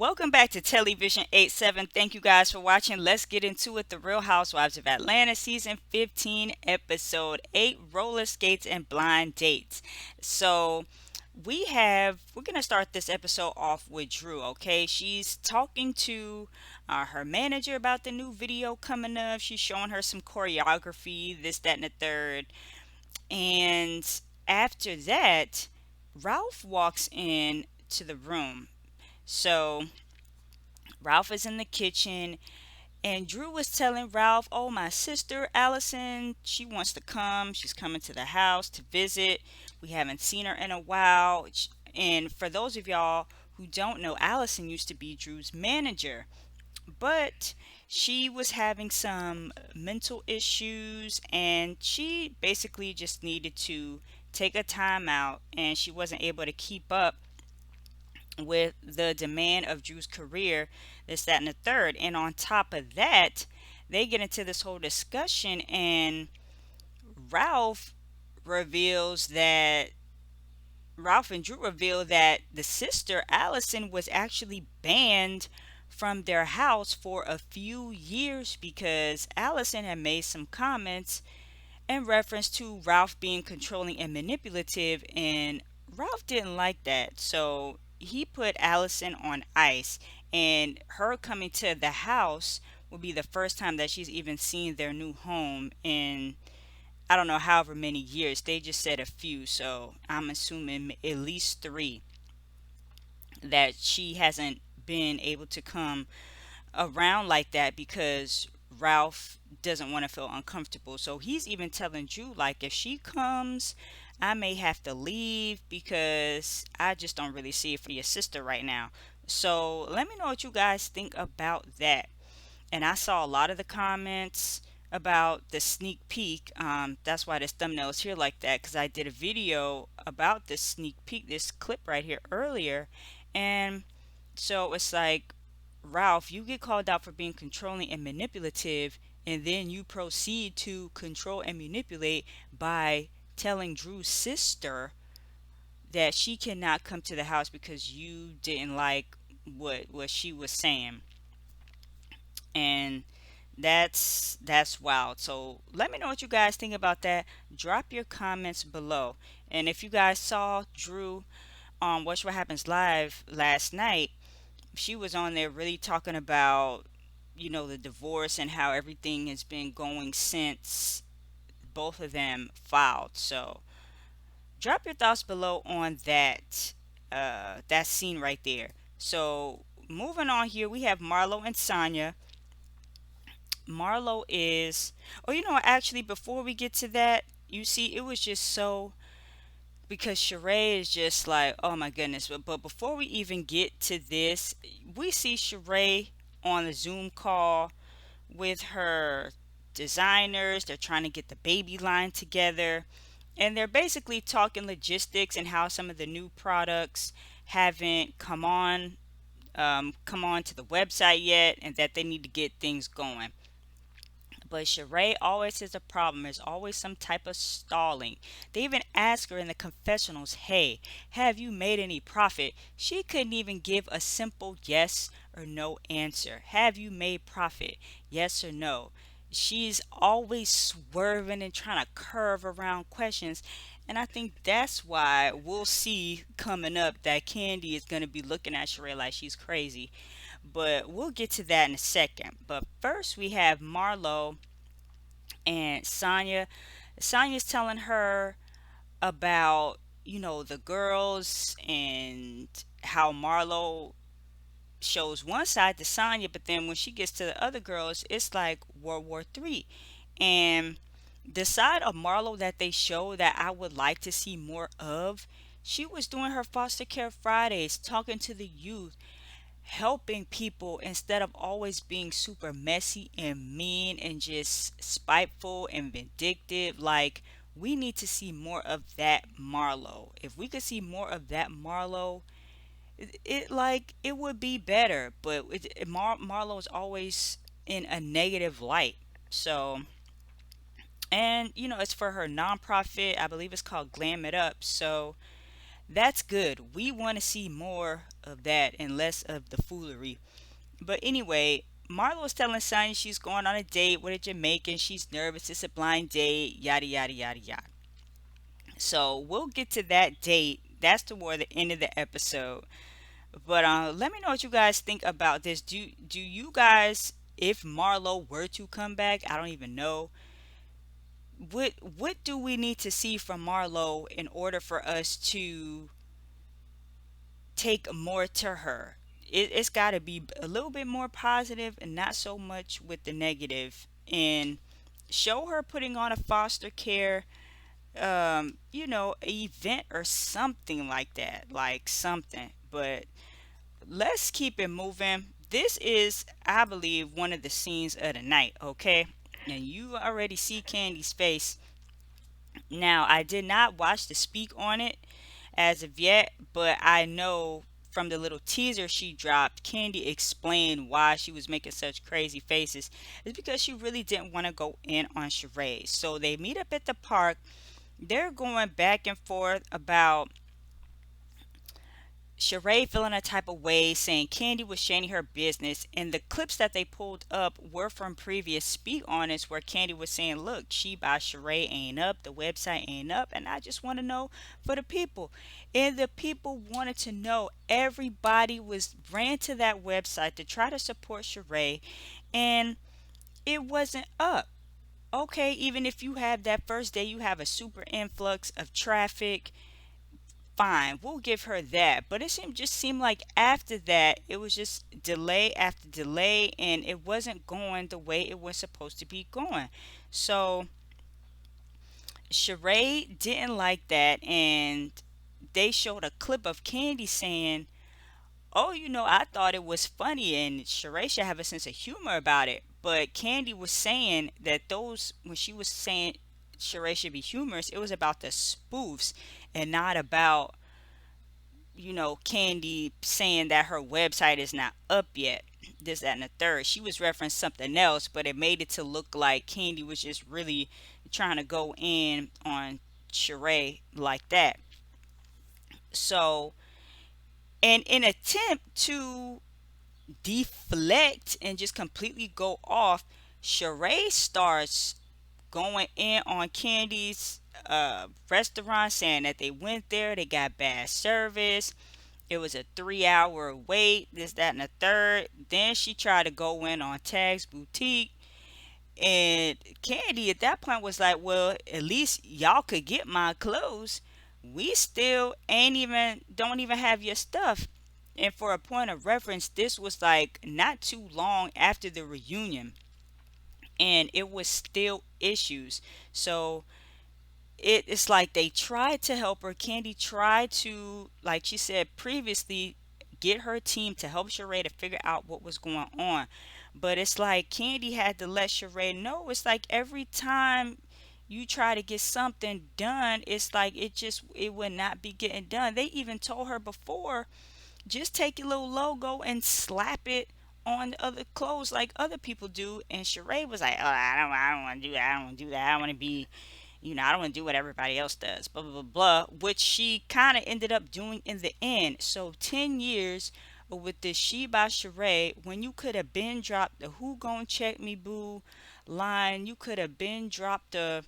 Welcome back to Television 87. Thank you guys for watching. Let's get into it. The Real Housewives of Atlanta, Season 15, Episode 8, Rollerskates and Blind Dates. So, we're going to start this episode off with Drew, okay? She's talking to her manager about the new video coming up. She's showing her some choreography, this, that, and the third. And after that, Ralph walks in to the room. So, Ralph is in the kitchen, and Drew was telling Ralph, "Oh, my sister Allison, she wants to come. She's coming to the house to visit. We haven't seen her in a while." And for those of y'all who don't know, Allison used to be Drew's manager, but she was having some mental issues, and she basically just needed to take a time out, and she wasn't able to keep up with the demand of Drew's career, this, that, and the third. And on top of that, they get into this whole discussion, and Ralph reveals that Ralph and Drew reveal that the sister, Allison, was actually banned from their house for a few years because Allison had made some comments in reference to Ralph being controlling and manipulative, and Ralph didn't like that. So he put Allison on ice, and her coming to the house will be the first time that she's even seen their new home in I don't know however many years. They just said a few, so I'm assuming at least three that she hasn't been able to come around like that because Ralph doesn't want to feel uncomfortable. So he's even telling Drew, like, if she comes, I may have to leave because I just don't really see it for your sister right now. So let me know what you guys think about that. And I saw a lot of the comments about the sneak peek. That's why this thumbnail is here like that, because I did a video about this sneak peek, this clip right here earlier. And so it's like, Ralph, you get called out for being controlling and manipulative, and then you proceed to control and manipulate by telling Drew's sister that she cannot come to the house because you didn't like what she was saying. And that's wild. So let me know what you guys think about that. Drop your comments below. And if you guys saw Drew on Watch What Happens Live last night, she was on there really talking about, the divorce and how everything has been going since both of them filed. So drop your thoughts below on that scene right there. So moving on here, we have Marlo and Sonya. Marlo is, oh, actually, before we get to that, you see, it was just so, because Sheree is just like, oh my goodness. But before we even get to this, we see Sheree on the Zoom call with her designers. They're trying to get the baby line together. And they're basically talking logistics and how some of the new products haven't come on to the website yet, and that they need to get things going. But Sheree always has a problem. There's always some type of stalling. They even ask her in the confessionals, "Hey, have you made any profit?" She couldn't even give a simple yes or no answer. Have you made profit? Yes or no? She's always swerving and trying to curve around questions. And I think that's why we'll see coming up that Kandi is going to be looking at Sheree like she's crazy. But we'll get to that in a second. But first, we have Marlo and Sonya. Sonya's telling her about, the girls, and how Marlo shows one side to Sonya, but then when she gets to the other girls, it's like World War III. And the side of Marlo that they show that I would like to see more of, she was doing her foster care Fridays, talking to the youth, helping people instead of always being super messy and mean and just spiteful and vindictive. Like, we need to see more of that Marlo. If we could see more of that Marlo, it would be better. But Marlo is always in a negative light. So, and it's for her nonprofit. I believe it's called Glam It Up. So That's good. We want to see more of that and less of the foolery. But anyway, Marlo was telling Sonny she's going on a date with a Jamaican. She's nervous. It's a blind date. Yada yada yada yada. So we'll get to that date. That's toward the end of the episode. But let me know what you guys think about this. Do you guys, if Marlo were to come back, I don't even know. What do we need to see from Marlo in order for us to take more to her? It's got to be a little bit more positive and not so much with the negative. And show her putting on a foster care, event or something like that, like something. But let's keep it moving. This is, I believe, one of the scenes of the night, okay? And you already see Candy's face. Now, I did not watch the speak on it as of yet, but I know from the little teaser she dropped, Candy explained why she was making such crazy faces. It's because she really didn't want to go in on Sheree. So they meet up at the park. They're going back and forth about Sheree feeling a type of way, saying Candy was shading her business, and the clips that they pulled up were from previous speak on this, where Candy was saying, "Look, she by Sheree ain't up, the website ain't up, and I just want to know for the people." And the people wanted to know. Everybody was ran to that website to try to support Sheree, and it wasn't up. Okay, even if you have that first day, you have a super influx of traffic, fine, we'll give her that. But just seemed like after that it was just delay after delay, and it wasn't going the way it was supposed to be going. So Sheree didn't like that, and they showed a clip of Candy saying, "Oh, I thought it was funny, and Sheree should have a sense of humor about it." But Candy was saying that those, when she was saying Sheree should be humorous, it was about the spoofs and not about Candy saying that her website is not up yet. This, that, and the third. She was referencing something else, but it made it to look like Candy was just really trying to go in on Sheree like that. So, and in attempt to deflect and just completely go off, Sheree starts going in on Candy's restaurant, saying that they went there, they got bad service. It was a 3 hour wait, this, that, and the third. Then she tried to go in on Tag's boutique. And Candy at that point was like, "Well, at least y'all could get my clothes. We still ain't even, don't even have your stuff." And for a point of reference, this was like not too long after the reunion. And it was still issues. So it's like they tried to help her. Candy tried to, like she said previously, get her team to help Sheree to figure out what was going on. But it's like Candy had to let Sheree know. It's like every time you try to get something done, it's like it would not be getting done. They even told her before, just take your little logo and slap it on the other clothes like other people do. And Sheree was like, "Oh, I don't want to do that. I don't want to do that. I want to be, I don't want to do what everybody else does, blah, blah, blah, blah," which she kind of ended up doing in the end. So 10 years with this She by Sheree, when you could have been dropped the "Who gon' check me, boo" line, you could have been dropped the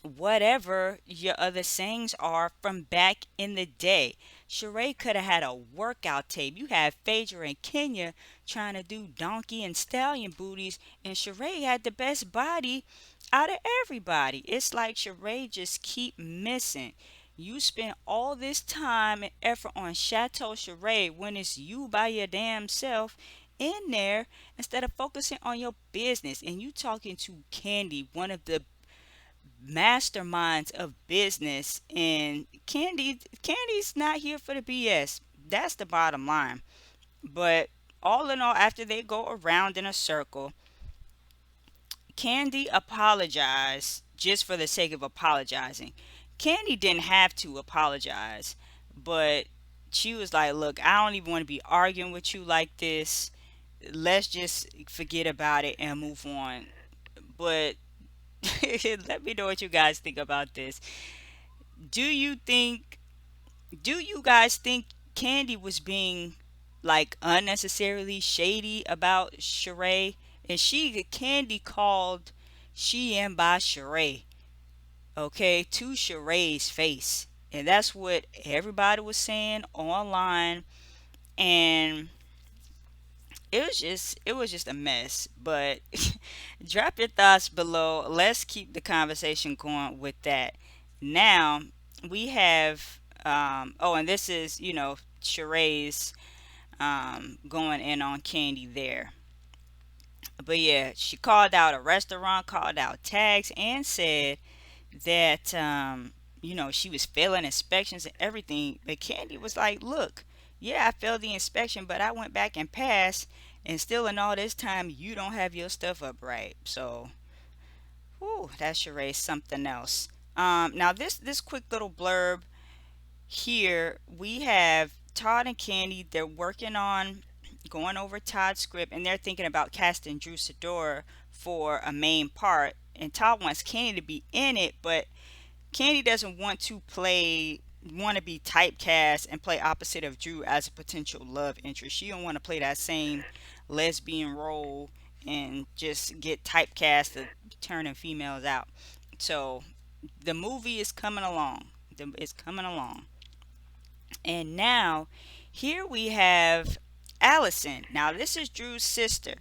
whatever your other sayings are from back in the day. Sheree could have had a workout tape. You had Phaedra and Kenya trying to do donkey and stallion booties, and Sheree had the best body out of everybody. It's like Sheree just keep missing. You spend all this time and effort on Chateau Sheree when it's you by your damn self in there, instead of focusing on your business. And you talking to Candy, one of the masterminds of business, and Candy's not here for the BS. That's the bottom line. But all in all, after they go around in a circle, Candy apologized just for the sake of apologizing. Candy didn't have to apologize, but she was like, "Look, I don't even want to be arguing with you like this. Let's just forget about it and move on." But let me know what you guys think about this. Do you think Do you guys think Kandi was being like unnecessarily shady about Sheree? And Kandi called Shein by Sheree, okay, to Sheree's face. And that's what everybody was saying online. And it was just a mess. But drop your thoughts below. Let's keep the conversation going with that. Now we have oh, and this is, Sheree's going in on Kandi there. But yeah, she called out a restaurant, called out tags, and said that she was failing inspections and everything. But Kandi was like, "Look, yeah, I failed the inspection, but I went back and passed, and still in all this time, you don't have your stuff up right." So, whew, that Sheree something else. Now this quick little blurb here, we have Todd and Kandi. They're working on going over Todd's script, and they're thinking about casting Drew Sidora for a main part. And Todd wants Kandi to be in it, but Kandi doesn't want to be typecast and play opposite of Drew as a potential love interest. She don't want to play that same lesbian role and just get typecast to turning females out. So the movie is coming along. It's coming along. And now here we have Allison. Now this is Drew's sister.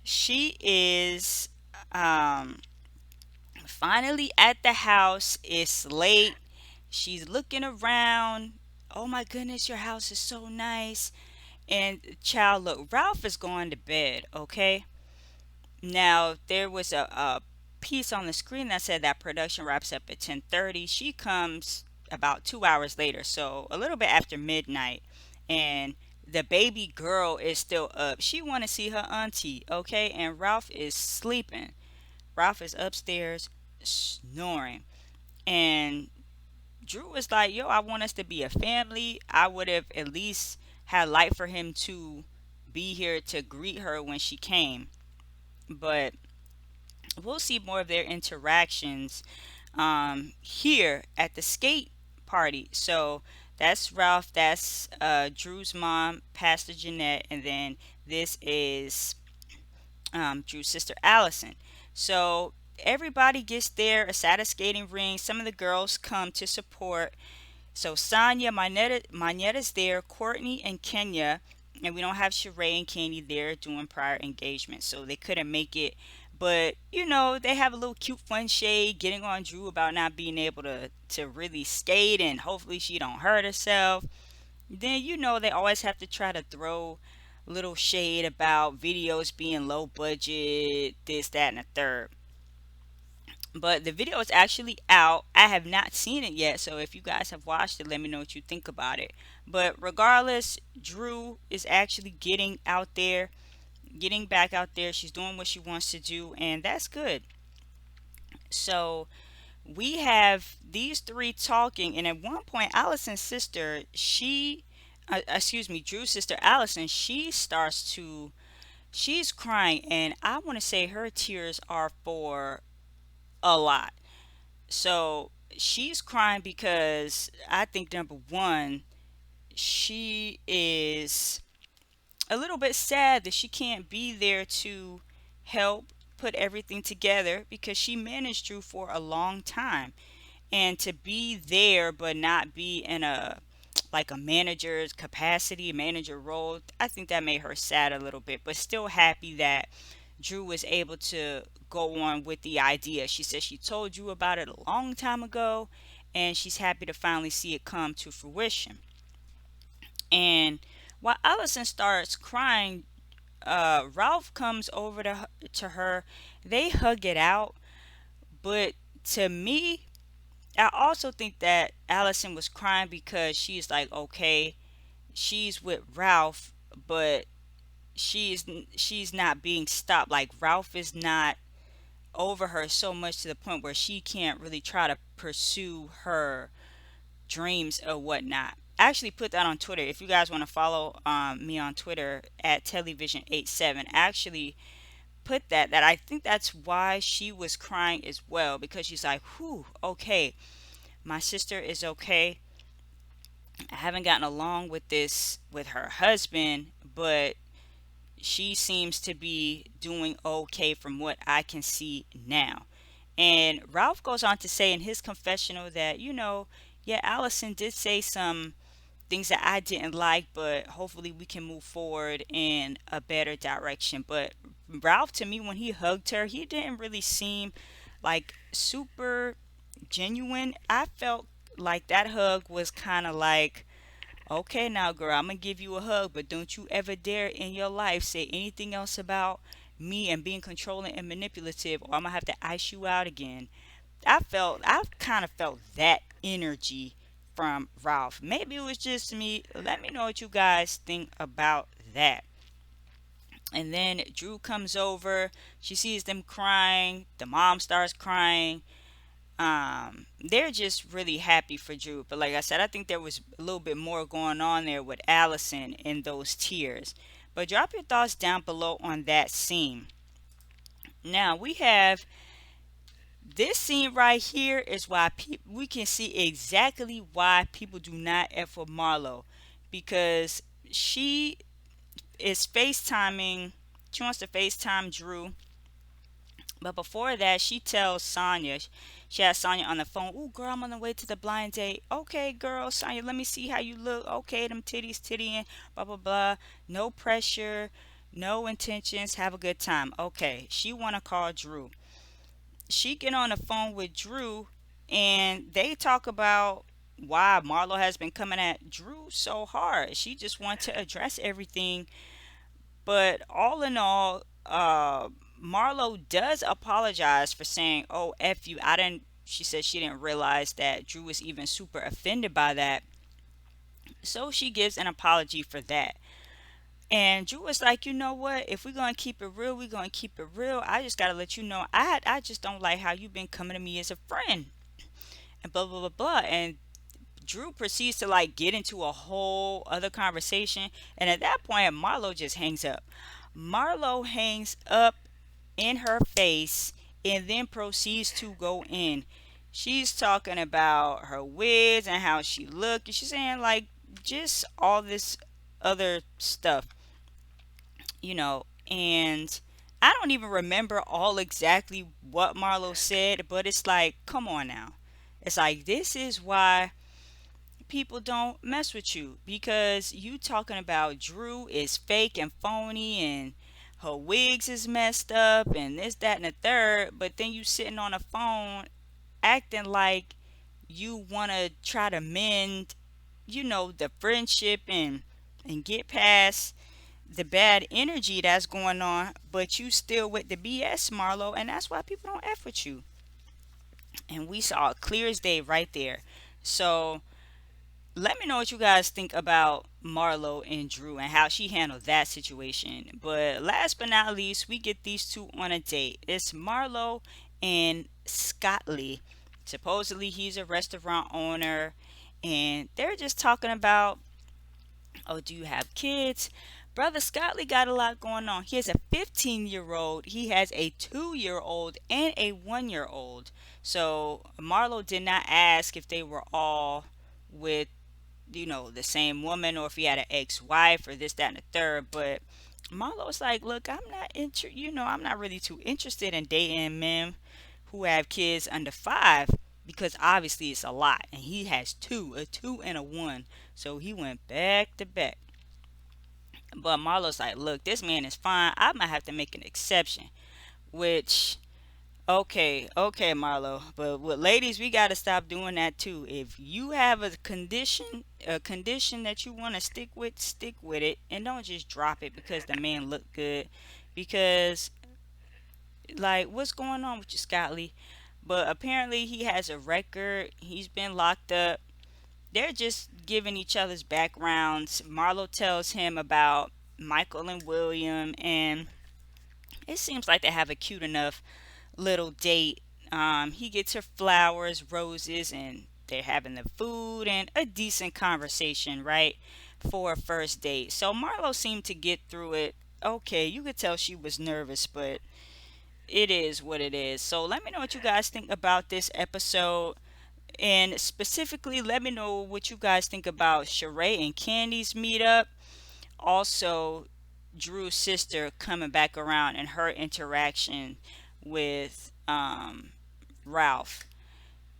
She is um finally at the house. It's late. She's looking around. Oh my goodness, your house is so nice. And child, look, Ralph is going to bed, okay? Now, there was a piece on the screen that said that production wraps up at 10:30. She comes about 2 hours later, so a little bit after midnight. And the baby girl is still up. She want to see her auntie, okay? And Ralph is sleeping. Ralph is upstairs snoring. And Drew was like, yo, I want us to be a family. I would have at least had light for him to be here to greet her when she came. But we'll see more of their interactions here at the skate party. So that's Ralph, that's Drew's mom, Pastor Jeanette, and then this is Drew's sister Allison. So everybody gets there, a at skating ring. Some of the girls come to support. So Sonya, Manetta's there, Courtney and Kenya, and we don't have Sheree and Kandi there doing prior engagement, so they couldn't make it. But they have a little cute fun shade getting on Drew about not being able to really skate, and hopefully she don't hurt herself. Then they always have to try to throw little shade about videos being low budget, this, that, and the third. But the video is actually out. I have not seen it yet, so if you guys have watched it, let me know what you think about it. But regardless, Drew is actually getting out there, getting back out there. She's doing what she wants to do, and that's good. So we have these three talking, and at one point, Allison's sister, excuse me, Drew's sister Allison, she's crying, and I want to say her tears are for a lot. So she's crying because I think number one, she is a little bit sad that she can't be there to help put everything together because she managed Drew for a long time. And to be there but not be in a like a manager's capacity, manager role, I think that made her sad a little bit, but still happy that Drew was able to go on with the idea. She said she told Drew about it a long time ago, and she's happy to finally see it come to fruition. And while Allison starts crying, Ralph comes over to her. They hug it out, but to me, I also think that Allison was crying because she's like, okay, she's with Ralph, but she's she's not being stopped. Like Ralph is not over her so much to the point where she can't really try to pursue her dreams or whatnot. I actually put that on Twitter. If you guys want to follow me on Twitter at television87, actually put that I think that's why she was crying as well, because she's like, whew, okay, my sister is okay. I haven't gotten along with this with her husband, but she seems to be doing okay from what I can see now. And Ralph goes on to say in his confessional that, yeah, Allison did say some things that I didn't like, but hopefully we can move forward in a better direction. But Ralph, to me, when he hugged her, he didn't really seem like super genuine. I felt like that hug was kind of like, okay, now, girl, I'm gonna give you a hug, but don't you ever dare in your life say anything else about me and being controlling and manipulative, or I'm gonna have to ice you out again. I kind of felt that energy from Ralph. Maybe it was just me. Let me know what you guys think about that. And then Drew comes over. She sees them crying. The mom starts crying. They're just really happy for Drew. But like I said, I think there was a little bit more going on there with Allison in those tears. But drop your thoughts down below on that scene. Now we have this scene right here is why we can see exactly why people do not F with Marlo, because she is FaceTiming. She wants to FaceTime Drew, but before that, she tells Sonya. She has Sonya on the phone. "Ooh, girl, I'm on the way to the blind date." "Okay, girl, Sonya, let me see how you look." "Okay, them titties, tittying, blah blah blah." No pressure, no intentions. Have a good time. Okay, she wanna call Drew. She get on the phone with Drew, and they talk about why Marlo has been coming at Drew so hard. She just wants to address everything, but all in all, Marlo does apologize for saying, "Oh, F you." I didn't She said she didn't realize that Drew was even super offended by that. So she gives an apology for that. And Drew was like, "You know what? If we're gonna keep it real, we're gonna keep it real. I just gotta let you know, I just don't like how you've been coming to me as a friend." And blah blah blah blah. And Drew proceeds to like get into a whole other conversation. And at that point, Marlo just hangs up. Marlo hangs up in her face and then proceeds to go in. She's talking about her wigs and how she looked. And she's saying like just all this other stuff, and I don't even remember all exactly what Marlo said, but it's like, come on now. It's like this is why people don't mess with you, because you talking about Drew is fake and phony and her wigs is messed up and this, that, and the third, but then you sitting on a phone acting like you want to try to mend, the friendship and get past the bad energy that's going on, but you still with the BS, Marlo, and that's why people don't F with you. And we saw it clear as day right there. So let me know what you guys think about Marlo and Drew and how she handled that situation. But last but not least, we get these two on a date. It's Marlo and Scott Lee. Supposedly, he's a restaurant owner, and they're just talking about, "Oh, do you have kids?" Brother Scottley got a lot going on. He has a 15-year-old, he has a 2-year-old, and a 1-year old. So Marlo did not ask if they were all with, the same woman, or if he had an ex-wife or this, that, and the third. But Marlo's like, "Look, I'm not really too interested in dating men who have kids under 5, because obviously it's a lot, and he has two, a 2 and a 1." So he went back to back. But Marlo's like, "Look, this man is fine. I might have to make an exception." Which, okay, okay, Marlo. But with ladies, we gotta stop doing that too. If you have a condition that you want to stick with it, and don't just drop it because the man looked good. Because, like, what's going on with you, Scott Lee? But apparently, he has a record. He's been locked up. They're just giving each other's backgrounds. Marlo tells him about Michael and William, and it seems like they have a cute enough little date. He gets her flowers, roses, and they're having the food and a decent conversation, right? For a first date. So Marlo seemed to get through it. Okay, you could tell she was nervous, but it is what it is. So let me know what you guys think about this episode. And specifically, let me know what you guys think about Sheree and Kandi's meetup. Also, Drew's sister coming back around and her interaction with Ralph.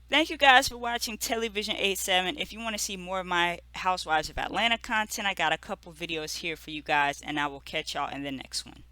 Thank you guys for watching Television 87. If you want to see more of my Housewives of Atlanta content, I got a couple videos here for you guys, and I will catch y'all in the next one.